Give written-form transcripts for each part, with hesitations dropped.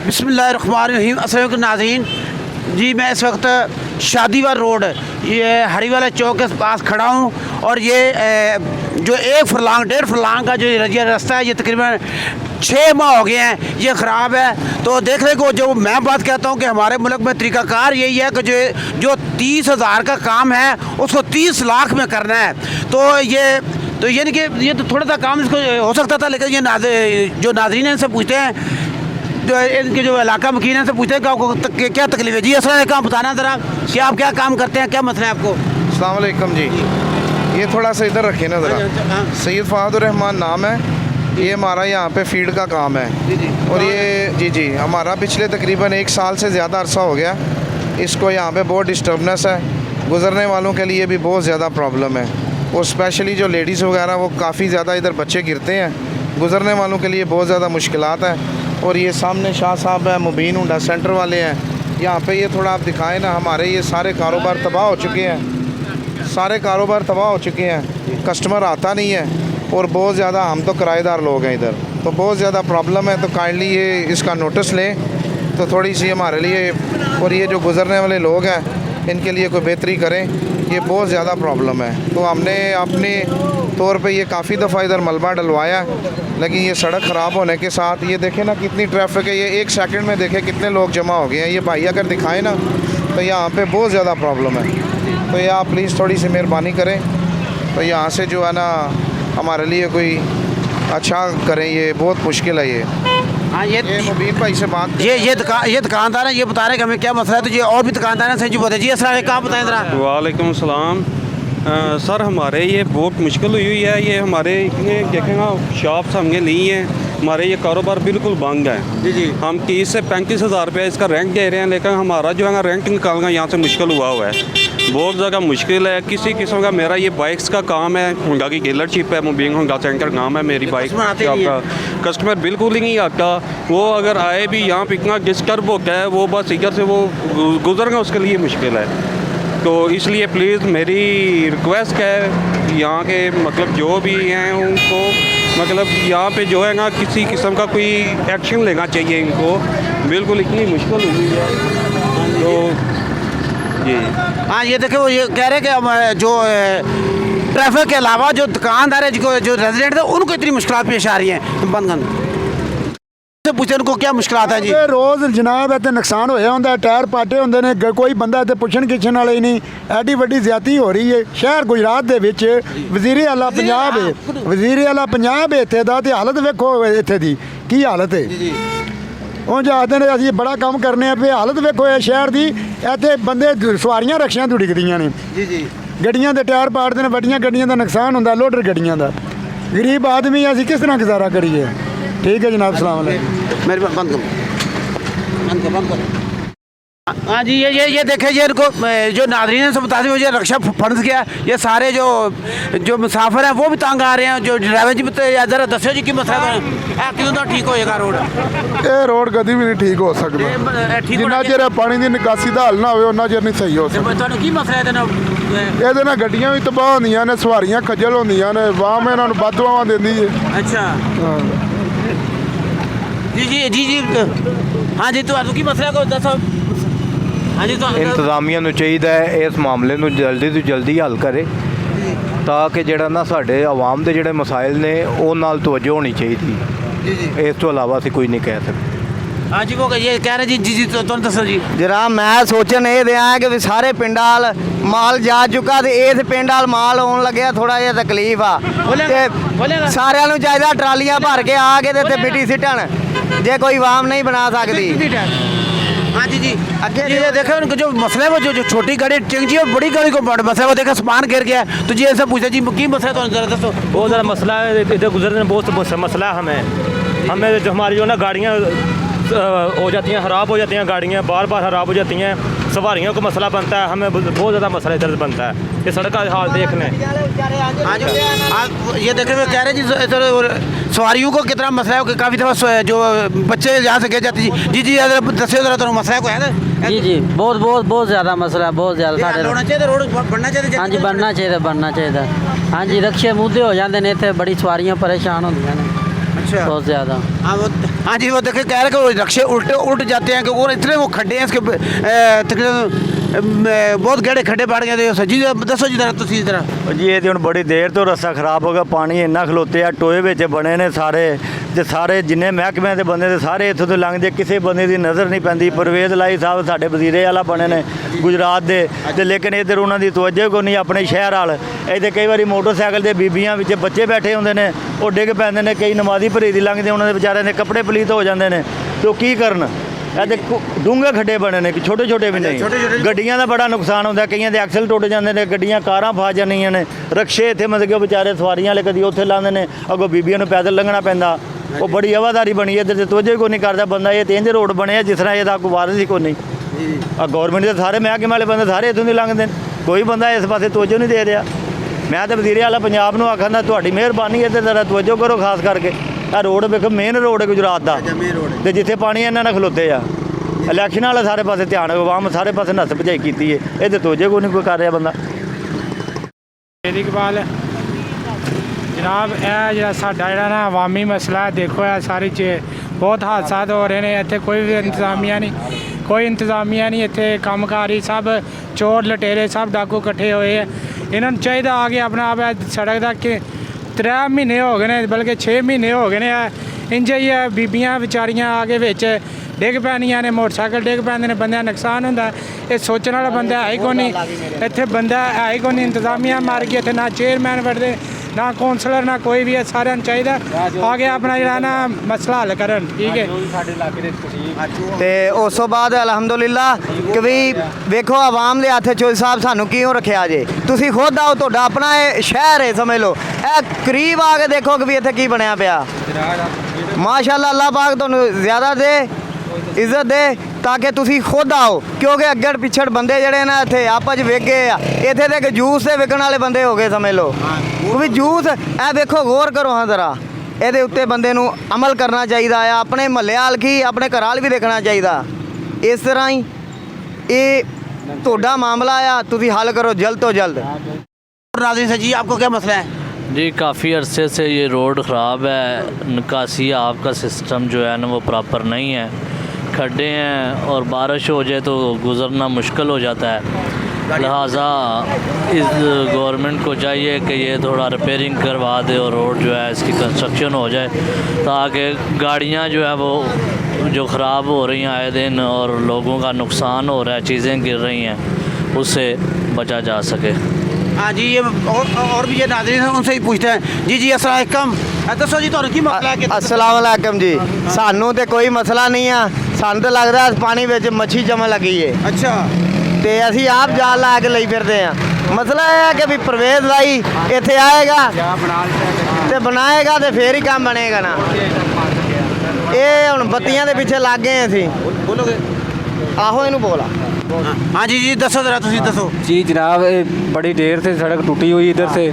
बिस्मिल्लाहिर्रहमानिर्रहीम। अस्सलाम वालेकुम नाज़रीन जी, मैं इस वक्त शादीवार रोड ये हरीवाला चौक के पास खड़ा हूँ और ये जो 1 फरलांग का जो ये रास्ता है ये तकरीबन 6 माह हो गए हैं ये ख़राब है। तो देखने को जो मैं बात कहता हूँ कि हमारे मुल्क में तरीक़ाकार यही है कि जो 30,000 का काम है उसको 30 लाख में करना है। तो यानी कि ये तो थोड़ा सा काम इसको हो सकता था, लेकिन ये जो नाज़रीन हैं इनसे पूछते हैं, जो इनके जो इलाका मकीन है से पूछते हैं कि क्या तकलीफ है। जी अस्सलाम काम बताना ज़रा कि आप क्या काम करते हैं, क्या मसला है आपको। अस्सलाम वालेकुम जी, ये थोड़ा सा इधर रखें ना ज़रा। सैयद फ़हादुर रहमान नाम है, ये हमारा यहाँ पे फीड का काम है। और ये जी हमारा पिछले तकरीबन 1 साल से ज़्यादा अरसा हो गया इसको यहाँ पे बहुत डिस्टर्बनेस है, गुज़रने वालों के लिए भी बहुत ज़्यादा प्रॉब्लम है। और स्पेशली जो लेडीज़ वगैरह वो काफ़ी ज़्यादा इधर बच्चे गिरते हैं, गुज़रने वालों के लिए बहुत ज़्यादा मुश्किलात है। और ये सामने शाह साहब है, मुबीन हुंडा सेंटर वाले हैं, यहाँ पे ये थोड़ा आप दिखाएं ना। हमारे ये सारे कारोबार तबाह हो चुके हैं, सारे कारोबार तबाह हो चुके हैं, कस्टमर आता नहीं है और बहुत ज़्यादा हम तो किराएदार लोग हैं इधर, तो बहुत ज़्यादा प्रॉब्लम है। तो काइंडली ये इसका नोटिस लें तो थोड़ी सी हमारे लिए, और ये जो गुज़रने वाले लोग हैं इनके लिए कोई बेहतरी करें, ये बहुत ज़्यादा प्रॉब्लम है। तो हमने अपने तौर पे ये काफ़ी दफ़ा इधर मलबा डलवाया, लेकिन ये सड़क ख़राब होने के साथ ये देखें ना कितनी ट्रैफिक है। ये 1 सेकंड में देखें कितने लोग जमा हो गए हैं। ये भाई अगर दिखाएं ना तो यहाँ पे बहुत ज़्यादा प्रॉब्लम है। तो ये आप प्लीज़ थोड़ी सी मेहरबानी करें, तो यहाँ से जो है ना हमारे लिए कोई अच्छा करें, ये बहुत मुश्किल है। हाँ, ये मुबीन भाई से बात ये दुकानदार है, ये बता रहे हैं कि हमें क्या मसला है। तो ये और भी दुकानदार हैं, जी बताइए। जी अस्सलाम वालेकुम, आप बताएं ज़रा। वालेकुम सलाम। सर हमारे ये बहुत मुश्किल हुई है। ये हमारे देखेंगे शॉप्स हमने ली हैं, हमारे ये कारोबार बिल्कुल बंद है। जी हम 30 से 35,000 रुपये इसका रेंट दे रहे हैं, लेकिन हमारा जो है ना रेंट निकालना यहाँ से मुश्किल हुआ है, बहुत ज़्यादा मुश्किल है। किसी किस्म का मेरा ये बाइक्स का काम है, होंडा की डीलरशिप है, मुबीन होंडा सेंटर नाम है मेरी बाइक का। कस्टमर बिल्कुल ही नहीं आता, वो अगर आए भी यहाँ पे इतना डिस्टर्ब होता है, वो बस इधर से वो गुजरना उसके लिए मुश्किल है। तो इसलिए प्लीज़ मेरी रिक्वेस्ट है यहाँ के मतलब जो भी हैं उनको, मतलब यहाँ पे जो है ना किसी किस्म का कोई एक्शन लेना चाहिए इनको, बिल्कुल इतनी मुश्किल हुई है। तो जी हाँ, ये देखो ये कह रहे हैं कि जो ट्रैफिक के अलावा जो दुकानदार है, जो रेजिडेंट है, उनको इतनी मुश्किल पेश आ रही हैं। बंद से पूछे उनको क्या मुश्किल है जी। रोज़ जनाब इतने नुकसान होया होंदा, टायर पाटे होंदे ने, कोई बंदा इतने पुछन किछन वाले ही नहीं। एडी वड्डी ज्यादती हो रही है शहर गुजरात दे विच। वजीर आला पंजाब है, वजीर आला पंजाब है इत्थे दा, ते हालत वेखो इत्थे दी की हालत है। उंज आखदे ने असीं बड़ा काम करने पे, हालत वेखो है शहर दी। इत्थे बंदे सवारियां रक्शियां दुड़कदियां ने, गड्डियां दे टायर पाटदे ने, वड्डियां गड्डियां दा नुकसान होंदा, लोडर गड्डियां दा। गरीब आदमी असीं किस तरह गुजारा करिए। ठीक है जनाब, सलाम अलैकुम। मेरे बंद करो। हाँ जी, ये देखे ये इनको जो नाज़रीन से बता दें, ये रक्षा फंस गया। ये सारे जो मुसाफिर हैं वो भी तंग आ रहे हैं। जो ड्राइवर जी ज़रा दस्यो जी की मसला क्यों ठीक होएगा रोड। ये रोड कभी भी नहीं ठीक हो सकता जिन्ना चिर पानी की निकासी का हल ना हो, उन्ना चिर नहीं सही हो सकता। की मसला ये गड्डियां भी तबाह होंदियां ने, सवारियां खज्जल होंदियां ने, वाम इन्हां नूं बददुआवां देंदी है। अच्छा जी हाँ जी, तो की मसला को दसो। हाँ जी, तो इंतजामिया नूं चाहिए है इस मामले नूं जल्दी तो जल्दी हल करे, ताकि जिहड़ा ना साडे आवाम दे जिहड़े मसाइल ने उह नाल तवज्जो होनी चाहिए। इस तो इलावा असीं कोई नहीं कह सकते। हाँ जी, वो ये कह रहे जी तो तुम दसो जी। जरा मैं सोचन ये दिया कि सारे पिंडाल माल जा चुका, तो इस पिंडाल माल आने लगे थोड़ा जिहा तकलीफ आ। सारिਆਂ ਨੂੰ ਚਾਹੀਦਾ ट्रालियां भर के आ के ते मिट्टी सिटन, जे कोई वाम नहीं बना सकती। हाँ जी अगे ये देखे उनको जो मसला है, वो जो छोटी गाड़ी टिंगी और बड़ी गाड़ी को मसला है, वो देखा सामान गिर गया। तो जी ऐसा पूछा जी की मसला है, तो जरा दसो। बहुत ज़्यादा मसला है, इधर गुजरने में बहुत मसला है हमें जो हमारी जो ना गाड़ियाँ हो जाती हैं, ख़राब हो जाती हैं, गाड़ियाँ बार बार ख़राब हो जाती हैं, सवारियों को मसला बनता है, हमें बहुत ज़्यादा मसला इधर बनता है। ये सड़क का हाल देख लें। हाँ जी, आप ये देखे हुए कह रहे हैं जी सवारियों को कितना मसला है। काफ़ी दफ़ा जो बच्चे यहाँ से गिर जाते जी दस्यो जरा तो मसला को है। जी बहुत ज़्यादा मसला है, बहुत ज़्यादा। होना चाहिए रोड बनना चाहिए। हाँ जी, बनना चाहिए। हाँ जी, रक्शे मुद्दे हो जाते हैं इतने, बड़ी सवारियाँ परेशान होंदियां ने। अच्छा, बहुत ज़्यादा। हाँ, वो हाँ जी, वो देखिए कह रहे कि वो रक्शे उल्ट जाते हैं कि और इतने वो खड्डे हैं इसके तकरीबन बहुत गहरे खड्डे पड़ गए थे। जी दसो जी तुसी जरा। जी ये ਹੁਣ ਬੜੀ ਦੇਰ ਤੋਂ ਰਸਤਾ ਖਰਾਬ ਹੋ ਗਿਆ, ਪਾਣੀ ਇੰਨਾ ਖਲੋਤੇ ਆ, ਟੋਏ ਵਿੱਚ ਬਣੇ ਨੇ ਸਾਰੇ ਤੇ ਸਾਰੇ ਜਿੰਨੇ ਮਹਿਕਮਿਆਂ ਦੇ ਬੰਦੇ ਤੇ ਸਾਰੇ ਇੱਥੋਂ ਤੋਂ ਲੰਘਦੇ, ਕਿਸੇ ਬੰਦੇ ਦੀ ਨਜ਼ਰ ਨਹੀਂ ਪੈਂਦੀ। ਪਰਵੇਜ਼ ਲਾਈ ਸਾਹਿਬ ਸਾਡੇ ਵਜ਼ੀਰੇ ਵਾਲਾ ਬਣੇ ਨੇ ਗੁਜਰਾਤ ਦੇ, ਤੇ ਲੇਕਿਨ ਇੱਧਰ ਉਹਨਾਂ ਦੀ ਤਵੱਜੋ ਕੋਈ ਨਹੀਂ ਆਪਣੇ ਸ਼ਹਿਰ ਵਾਲ। ਇੱਥੇ ਕਈ ਵਾਰੀ ਮੋਟਰਸਾਈਕਲ ਦੇ ਬੀਬੀਆਂ ਵਿੱਚ ਬੱਚੇ ਬੈਠੇ ਹੁੰਦੇ ਨੇ, ਉਹ ਡਿੱਗ ਪੈਂਦੇ ਨੇ, ਕਈ ਨਮਾਜ਼ੀ ਭਰੀ ਦੀ ਲੰਘਦੇ, ਉਹਨਾਂ ਦੇ ਵਿਚਾਰਿਆਂ ਦੇ ਕੱਪੜੇ ਪਲੀਤ ਹੋ ਜਾਂਦੇ ਨੇ, ਤੇ ਉਹ ਕੀ ਕਰਨ। ਇਹ ਤੇ ਡੂੰਘੇ ਖੱਡੇ ਬਣੇ ਨੇ ਕਿ ਛੋਟੇ ਛੋਟੇ ਵੀ ਨਹੀਂ। ਗੱਡੀਆਂ ਦਾ ਬੜਾ ਨੁਕਸਾਨ ਹੁੰਦਾ, ਕਈਆਂ ਦੇ ਐਕਸਲ ਟੁੱਟ ਜਾਂਦੇ ਨੇ, ਗੱਡੀਆਂ ਕਾਰਾਂ ਫਸ ਜਾਂਦੀਆਂ ਨੇ। ਰਕਸ਼ੇ ਇੱਥੇ ਮਤਲਬ ਕਿ ਉਹ ਵਿਚਾਰੇ ਸਵਾਰੀਆਂ ਵਾਲੇ ਕਦੀ ਉੱਥੇ ਲਾਉਂਦੇ ਨੇ, ਅੱਗੋਂ ਬੀਬੀਆਂ ਨੂੰ ਪੈਦਲ ਲੰਘਣਾ ਪੈਂਦਾ। ਉਹ ਬੜੀ ਆਵਾਜ਼ਾਰੀ ਬਣੀ, ਇੱਧਰ ਤੇ ਤਵੱਜੋ ਕੋਈ ਨਹੀਂ ਕਰਦਾ ਬੰਦਾ। ਇਹ ਤੇ ਇੰਜ ਰੋਡ ਬਣੇ ਆ ਜਿਸ ਤਰ੍ਹਾਂ ਇਹਦਾ ਕੋਈ ਵਾਰਸ ਹੀ ਕੋਈ ਨਹੀਂ। ਆ ਗੌਰਮੈਂਟ ਦੇ ਸਾਰੇ ਮਹਿਕਮੇ ਵਾਲੇ ਬੰਦੇ ਸਾਰੇ ਇੱਥੋਂ ਦੀ ਲੰਘਦੇ ਨੇ, ਕੋਈ ਬੰਦਾ ਇਸ ਪਾਸੇ ਤਵੱਜੋ ਨਹੀਂ ਦੇ ਰਿਹਾ। ਮੈਂ ਤਾਂ ਵਜ਼ੀਰੇ ਵਾਲਾ ਪੰਜਾਬ ਨੂੰ ਆਖਾਂਦਾ ਤੁਹਾਡੀ ਮਿਹਰਬਾਨੀ ਇੱਧਰ ਜ਼ਰਾ ਤਵੱਜੋ ਕਰੋ ਖਾਸ ਕਰਕੇ। ਆ ਰੋਡ ਵੇਖੋ ਮੇਨ ਰੋਡ ਹੈ ਗੁਜਰਾਤ ਦਾ, ਤੇ ਜਿੱਥੇ ਪਾਣੀ ਇਹਨਾਂ ਨਾਲ ਖਲੋਤੇ ਆ। ਇਲੈਕਸ਼ਨ ਵਾਲੇ ਸਾਰੇ ਪਾਸੇ ਧਿਆਨ, ਆਵਾਮ ਸਾਰੇ ਪਾਸੇ ਨੱਸ ਭਜਾਈ ਕੀਤੀ ਹੈ, ਇਹਦੇ ਤਵੱਜੋ ਕੋਈ ਨਹੀਂ ਕੋਈ ਕਰ ਰਿਹਾ ਬੰਦਾ। ਇਕਬਾਲ ਜਨਾਬ, ਇਹ ਜਿਹੜਾ ਸਾਡਾ ਜਿਹੜਾ ਨਾ ਅਵਾਮੀ ਮਸਲਾ ਦੇਖੋ, ਇਹ ਸਾਰੀ ਚ ਬਹੁਤ ਹਾਦਸਾਤ ਹੋ ਰਹੇ ਨੇ। ਇੱਥੇ ਕੋਈ ਵੀ ਇੰਤਜ਼ਾਮੀਆ ਨਹੀਂ, ਇੱਥੇ ਕੰਮਕਾਰੀ ਸਭ ਚੋਰ ਲਟੇਰੇ ਸਭ ਡਾਕੂ ਇਕੱਠੇ ਹੋਏ ਆ। ਇਹਨਾਂ ਨੂੰ ਚਾਹੀਦਾ ਆ ਕੇ ਆਪਣਾ ਆਪ ਸੜਕ ਦਾ ਕਿ 3 ਮਹੀਨੇ ਹੋ ਗਏ ਨੇ, ਬਲਕਿ 6 ਮਹੀਨੇ ਹੋ ਗਏ ਨੇ। ਇੰਝ ਹੀ ਆ, ਬੀਬੀਆਂ ਵਿਚਾਰੀਆਂ ਆ ਕੇ ਵਿੱਚ ਡਿੱਗ ਪੈਣੀਆਂ ਨੇ, ਮੋਟਰਸਾਈਕਲ ਡਿੱਗ ਪੈਂਦੇ ਨੇ, ਬੰਦਿਆਂ ਦਾ ਨੁਕਸਾਨ ਹੁੰਦਾ। ਇਹ ਸੋਚਣ ਵਾਲਾ ਬੰਦਾ ਹੈ ਹੀ ਕੋਈ ਨਹੀਂ ਇੱਥੇ, ਬੰਦਾ ਹੈ ਹੀ ਕੋਈ ਨਹੀਂ। ਇੰਤਜ਼ਾਮੀਆ ਮਾਰ ਗਈ ਇੱਥੇ, ਨਾ ਚੇਅਰਮੈਨ ਵੜਦੇ, ਨਾ ਕੌਂਸਲਰ, ਨਾ ਕੋਈ ਵੀ ਹੈ। ਸਾਰਿਆਂ ਨੂੰ ਚਾਹੀਦਾ ਆ ਕੇ ਆਪਣਾ ਜਿਹੜਾ ਨਾ ਮਸਲਾ ਹੱਲ ਕਰਨ। ਠੀਕ ਹੈ। ਤੇ ਉਸ ਤੋਂ ਬਾਅਦ ਅਲਹਮਦੁਲਿਲਾ ਕਿ ਵੀ ਵੇਖੋ ਆਵਾਮ ਦੇ ਹੱਥ 'ਚ ਸਾਹਿਬ ਸਾਨੂੰ ਕਿਉਂ ਰੱਖਿਆ ਜੇ। ਤੁਸੀਂ ਖੁਦ ਆਓ, ਤੁਹਾਡਾ ਆਪਣਾ ਇਹ ਸ਼ਹਿਰ ਹੈ, ਸਮਝ ਲਓ। ਇਹ ਕਰੀਬ ਆ ਕੇ ਦੇਖੋ ਕਿ ਵੀ ਇੱਥੇ ਕੀ ਬਣਿਆ ਪਿਆ। ਮਾਸ਼ਾਅੱਲਾ, ਅੱਲਾਹ ਪਾਕ ਤੁਹਾਨੂੰ ਜ਼ਿਆਦਾ ਦੇ ਇੱਜ਼ਤ ਦੇ, ਤਾਂ ਕਿ ਤੁਸੀਂ ਖੁਦ ਆਓ। ਕਿਉਂਕਿ ਅੱਗੜ ਪਿਛੜ ਬੰਦੇ ਜਿਹੜੇ ਨਾ ਇੱਥੇ ਆਪਸ 'ਚ ਵਿਕ ਗਏ ਆ। ਇੱਥੇ ਦੇ ਜੂਸ ਦੇ ਵਿਕਣ ਵਾਲੇ ਬੰਦੇ ਹੋ ਗਏ, ਸਮਝ ਲਓ। ਵੀ ਜੂਸ ਇਹ ਵੇਖੋ, ਗੌਰ ਕਰੋ ਹਾਂ ਜ਼ਰਾ, ਇਹਦੇ ਉੱਤੇ ਬੰਦੇ ਨੂੰ ਅਮਲ ਕਰਨਾ ਚਾਹੀਦਾ ਆ। ਆਪਣੇ ਮਹੱਲੇ ਵਾਲ ਕੀ, ਆਪਣੇ ਘਰ ਵਾਲ ਵੀ ਦੇਖਣਾ ਚਾਹੀਦਾ। ਇਸ ਤਰ੍ਹਾਂ ਹੀ ਇਹ ਤੁਹਾਡਾ ਮਾਮਲਾ ਆ, ਤੁਸੀਂ हल करो जल्द तो जल्द। नाज़रीन से जी आपको क्या मसला है? जी काफ़ी अरसे से ये रोड ख़राब है, निकासी आपका सिस्टम जो है ना वो प्रॉपर नहीं है, खड्डे हैं और बारिश हो जाए तो गुज़रना मुश्किल हो जाता है। लिहाजा इस गवर्नमेंट को चाहिए कि ये थोड़ा रिपेयरिंग करवा दे और रोड जो है इसकी कंस्ट्रक्शन हो जाए, ताकि गाड़ियाँ जो है वो जो ख़राब हो रही हैं आए दिन और लोगों का नुकसान हो रहा है, चीज़ें गिर रही हैं, उससे बचा जा सके। हाँ जी, ये और भी ये नाज़रीन हैं, उनसे ही पूछते हैं। जी जी अस्सलाम वालेकुम, दसो जी ਤੁਹਾਨੂੰ ਕੀ ਮਸਲਾ ਹੈ? अस्सलाम वालेकुम जी। ਸਾਨੂੰ ਤੇ ਕੋਈ ਮਸਲਾ ਨਹੀਂ ਆ, ਸਾਨੂੰ ਤਾਂ ਲੱਗਦਾ ਪਾਣੀ ਵਿੱਚ ਮੱਛੀ ਜਮਣ ਲੱਗੀ ਏ। ਅੱਛਾ, ਤੇ ਅਸੀਂ ਆਪ ਜਾਲ ਲਾ ਕੇ ਲਈ ਫਿਰਦੇ ਆ। ਮਸਲਾ ਇਹ ਹੈ ਕਿ ਵੀ ਪਰਵੇਜ਼ ਲਾਈ ਇੱਥੇ ਆਏਗਾ ਤੇ ਬਣਾਏਗਾ ਤੇ ਫੇਰ ਹੀ ਕੰਮ ਬਣੇਗਾ ਨਾ। ਇਹ ਹੁਣ ਬੱਤੀਆਂ ਦੇ ਪਿੱਛੇ ਲੱਗ ਗਏ ਅਸੀਂ। ਬੋਲੋਗੇ? ਆਹੋ ਇਹਨੂੰ ਬੋਲਾ। हाँ जी जी दसो ज़रा, तुसी दसो। जी जनाब, बड़ी देर से सड़क टूटी हुई इधर से,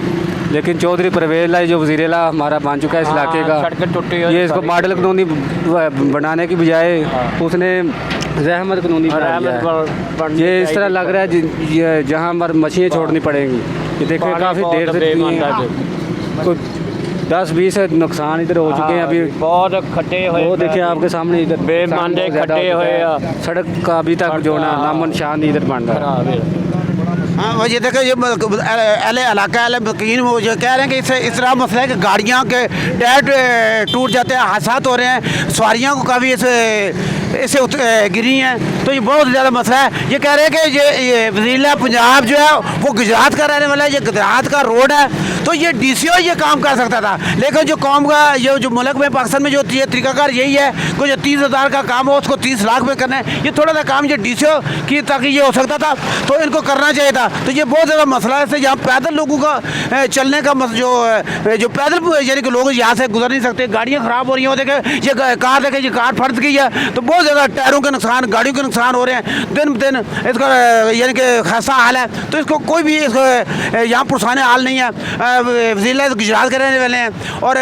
लेकिन चौधरी परवेज लाई जो वज़ीर-ए-आला हमारा बन चुका है इस इलाके का, सड़क टूटी हुई, ये इसको मॉडल कॉलोनी बनाने की बजाय उसने रहमत कॉलोनी बनाई है। ये इस तरह लग रहा है जहाँ हमारी मछलियाँ छोड़नी पड़ेंगी। ये देखें काफ़ी देर से कोई 10-20 नुकसान इधर हो चुके हैं अभी, बहुत खड्डे हुए, वो देखिए आपके सामने इधर बेमानदे खड्डे हुए, सड़क का अभी तक जो ना नामो निशान इधर बन रहा है। हाँ वो ये देखो, ये अहले इलाका अहले मकीन वो जो कह रहे हैं कि इससे इस तरह मसला है कि गाड़ियाँ के टायर टूट जाते हैं, हादसात हो रहे हैं, सवारियाँ को काफ़ी इससे गिरी हैं, तो ये बहुत ज़्यादा मसला है। ये कह रहे हैं कि ये वज़ीर पंजाब जो है वो गुजरात का रहने वाला है, ये गुजरात का रोड है, तो ये DCO ये काम कर सकता था। लेकिन जो कौम का ये जो मुल्क में पाकिस्तान में जो ये तरीकाकार यही है, कोई 30,000 का काम हो उसको 30 लाख में करना है। ये थोड़ा सा काम ये DCO की ताकि ये हो सकता था, तो इनको करना चाहिए था। तो ये बहुत ज़्यादा मसला है। यहाँ पैदल लोगों का चलने का जो पैदल यानी कि लोग यहाँ से गुजर नहीं सकते, गाड़ियाँ ख़राब हो रही हैं। देखें ये कार, देखें ये कार फट गई है, तो बहुत ज़्यादा टायरों के नुकसान, गाड़ियों के नुकसान हो रहे हैं दिन ब दिन। इसका यानी कि खासा हाल है, तो इसको कोई भी इसको यहाँ पुरसाने हाल नहीं है। वज़ीर गुजरात के रहने वाले हैं और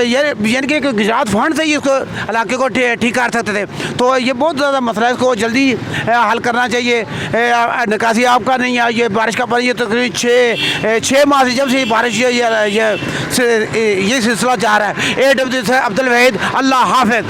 यानी कि गुजरात फंड से ही इसको इलाके को ठीक कर सकते थे। तो ये बहुत ज़्यादा मसला है, इसको जल्दी हल करना चाहिए। निकासी आपका नहीं है, ये बारिश का पानी ये तकरीबन 6 माह से जब से बारिश ये सिलसिला जा रहा है। AWD से अब्दुल वहीद, अल्लाह हाफ़िज़।